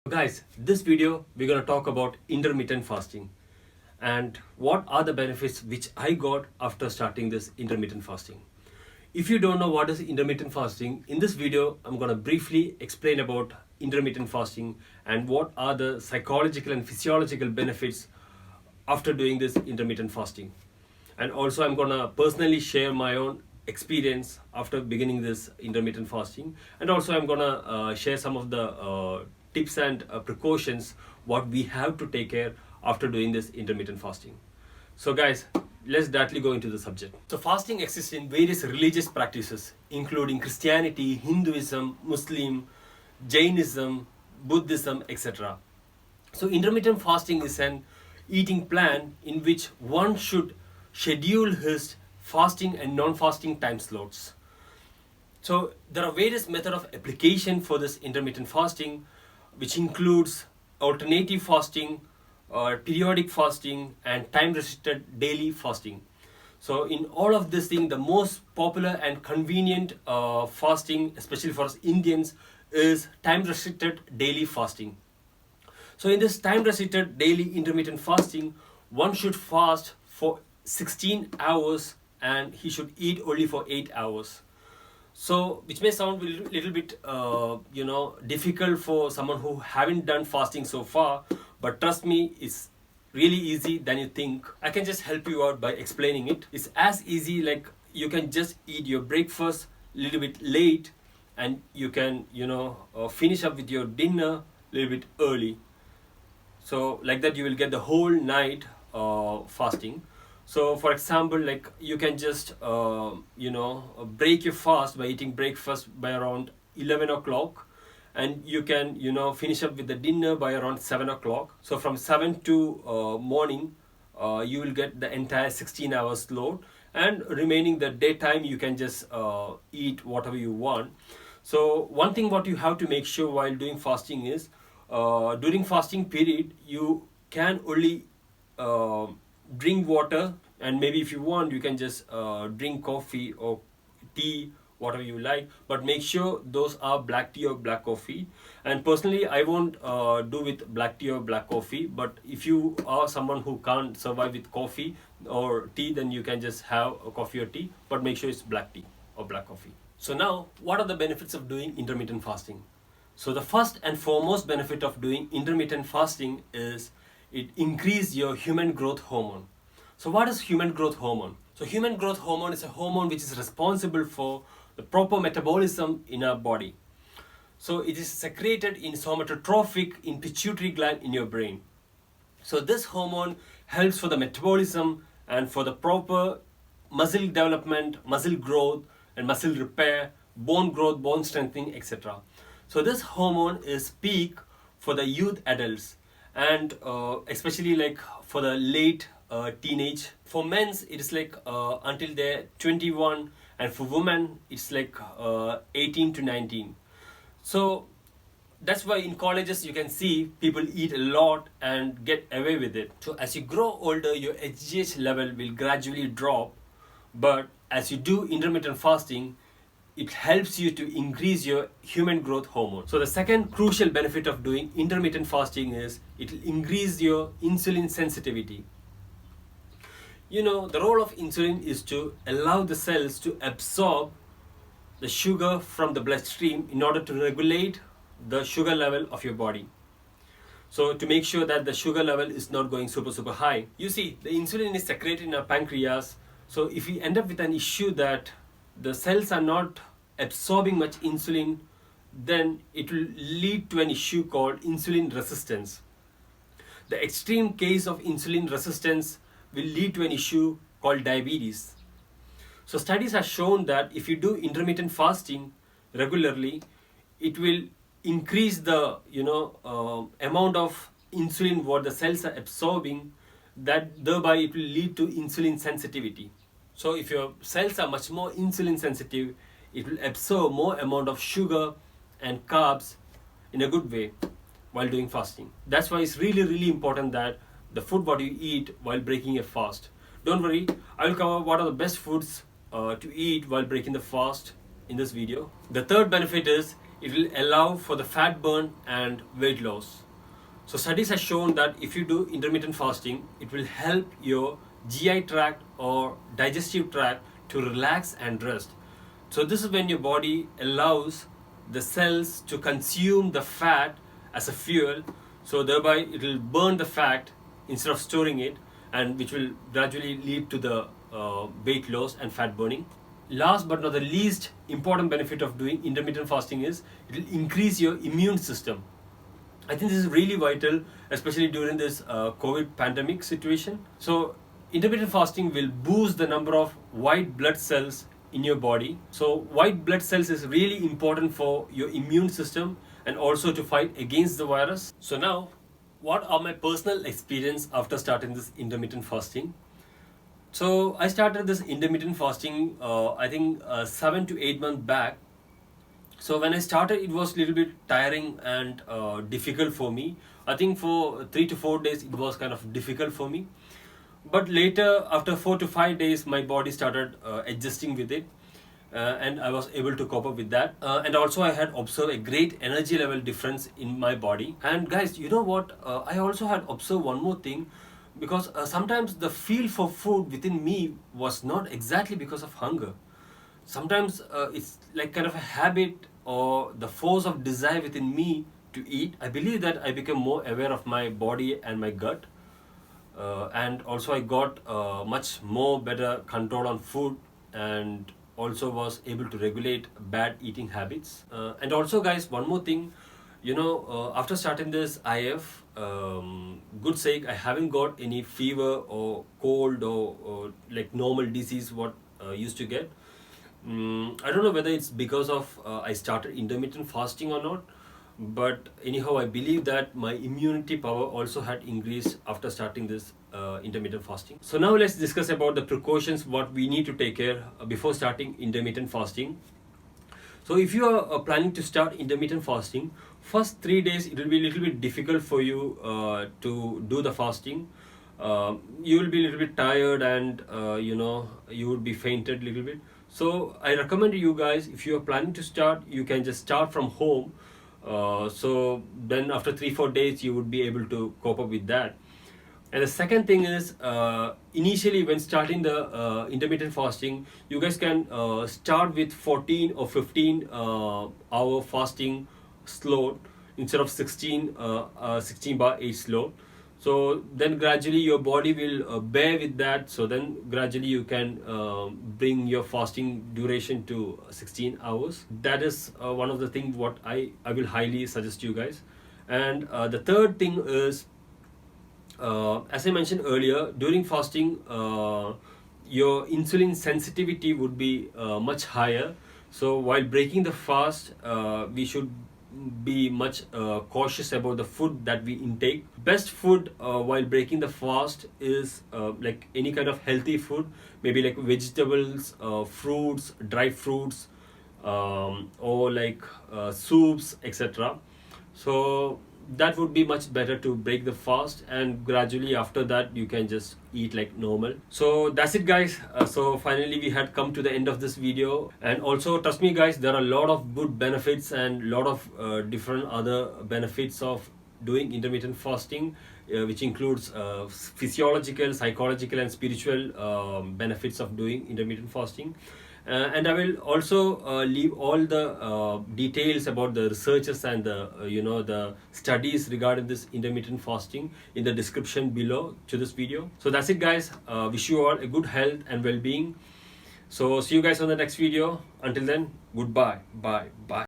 Guys, this video we're going to talk about intermittent fasting and what are the benefits which I got after starting this intermittent fasting. If you don't know what is intermittent fasting, in this video I'm going to briefly explain about intermittent fasting and what are the psychological and physiological benefits after doing this intermittent fasting. And also I'm going to personally share my own experience after beginning this intermittent fasting, and also I'm going to share some of the tips and precautions what we have to take care after doing this intermittent fasting. So guys, let's directly go into the subject. So fasting exists in various religious practices including Christianity, Hinduism, Muslim, Jainism, Buddhism, etc. So intermittent fasting is an eating plan in which one should schedule his fasting and non-fasting time slots. So there are various methods of application for this intermittent fasting, which includes alternative fasting, periodic fasting, and time-restricted daily fasting. So in all of this thing, the most popular and convenient fasting, especially for us Indians, is time-restricted daily fasting. So in this time-restricted daily intermittent fasting, one should fast for 16 hours and he should eat only for 8 hours. So which may sound a little bit difficult for someone who haven't done fasting so far, but trust me, it's really easy than you think. I can just help you out by explaining it. It's as easy like you can just eat your breakfast a little bit late and you can finish up with your dinner a little bit early. So like that you will get the whole night fasting. So for example, like you can just break your fast by eating breakfast by around 11 o'clock, and you can finish up with the dinner by around 7 o'clock. So from 7 to morning you will get the entire 16 hours load, and remaining the daytime you can just eat whatever you want. So one thing what you have to make sure while doing fasting is during fasting period you can only drink water, and maybe if you want you can just drink coffee or tea, whatever you like, but make sure those are black tea or black coffee. And personally I won't do with black tea or black coffee, but if you are someone who can't survive with coffee or tea, then you can just have a coffee or tea, but make sure it's black tea or black coffee. So now, what are the benefits of doing intermittent fasting? So the first and foremost benefit of doing intermittent fasting is it increases your human growth hormone. So what is human growth hormone? So human growth hormone is a hormone which is responsible for the proper metabolism in our body. So it is secreted in somatotrophic in pituitary gland in your brain. So this hormone helps for the metabolism and for the proper muscle development, muscle growth and muscle repair, bone growth, bone strengthening, etc. So this hormone is peak for the youth adults, and especially like for the late teenage. For men it is like until they're 21, and for women it's like 18 to 19. So that's why in colleges you can see people eat a lot and get away with it. So as you grow older, your HGH level will gradually drop, but as you do intermittent fasting, it helps you to increase your human growth hormone. So the second crucial benefit of doing intermittent fasting is it will increase your insulin sensitivity. The role of insulin is to allow the cells to absorb the sugar from the bloodstream in order to regulate the sugar level of your body. So to make sure that the sugar level is not going super high. You see, the insulin is secreted in our pancreas. So if we end up with an issue that the cells are not absorbing much insulin, then it will lead to an issue called insulin resistance. The extreme case of insulin resistance will lead to an issue called diabetes. So studies have shown that if you do intermittent fasting regularly, it will increase the amount of insulin what the cells are absorbing, that thereby it will lead to insulin sensitivity. So if your cells are much more insulin sensitive, it will absorb more amount of sugar and carbs in a good way while doing fasting. That's why it's really important that the food what you eat while breaking a fast. Don't worry, I will cover what are the best foods to eat while breaking the fast in this video. The third benefit is it will allow for the fat burn and weight loss. So studies have shown that if you do intermittent fasting, it will help your GI tract or digestive tract to relax and rest. So this is when your body allows the cells to consume the fat as a fuel, so thereby it will burn the fat instead of storing it, and which will gradually lead to the weight loss and fat burning. Last but not the least important benefit of doing intermittent fasting is it will increase your immune system. I think this is really vital, especially during this COVID pandemic situation. So intermittent fasting will boost the number of white blood cells in your body. So white blood cells is really important for your immune system and also to fight against the virus. So now, what are my personal experience after starting this intermittent fasting? So I started this intermittent fasting I think 7 to 8 months back. So when I started, it was a little bit tiring and difficult for me. I think for 3 to 4 days it was kind of difficult for me. But later, after 4 to 5 days, my body started adjusting with it. And I was able to cope up with that. And also I had observed a great energy level difference in my body. And guys, you know what? I also had observed one more thing. Because sometimes the feel for food within me was not exactly because of hunger. Sometimes it's like kind of a habit or the force of desire within me to eat. I believe that I became more aware of my body and my gut. And also I got much more better control on food, and also was able to regulate bad eating habits. And also guys, one more thing, after starting this IF, good sake, I haven't got any fever or cold or like normal disease what used to get. I don't know whether it's because of I started intermittent fasting or not, but anyhow, I believe that my immunity power also had increased after starting this intermittent fasting. So now let's discuss about the precautions what we need to take care before starting intermittent fasting. So if you are planning to start intermittent fasting, first 3 days it will be a little bit difficult for you to do the fasting. You will be a little bit tired, and you would be fainted a little bit. So I recommend you guys, if you are planning to start, you can just start from home. So then after 3-4 days you would be able to cope up with that. And the second thing is, initially when starting the intermittent fasting, you guys can start with 14 or 15 hour fasting slot instead of 16/8 slot. So then gradually your body will bear with that. So then gradually you can bring your fasting duration to 16 hours. That is one of the things what I will highly suggest you guys. And the third thing is, as I mentioned earlier, during fasting, your insulin sensitivity would be much higher. So while breaking the fast, we should be much cautious about the food that we intake. Best food while breaking the fast is like any kind of healthy food, maybe like vegetables, fruits, dried fruits, or like soups, etc. So that would be much better to break the fast, and gradually after that you can just eat like normal. So that's it guys. So finally we had come to the end of this video, and also trust me guys, there are a lot of good benefits and a lot of different other benefits of doing intermittent fasting, which includes physiological, psychological and spiritual benefits of doing intermittent fasting. And I will also leave all the details about the researchers and the the studies regarding this intermittent fasting in the description below to this video. So that's it guys. Wish you all a good health and well-being. So see you guys on the next video. Until then, goodbye, bye.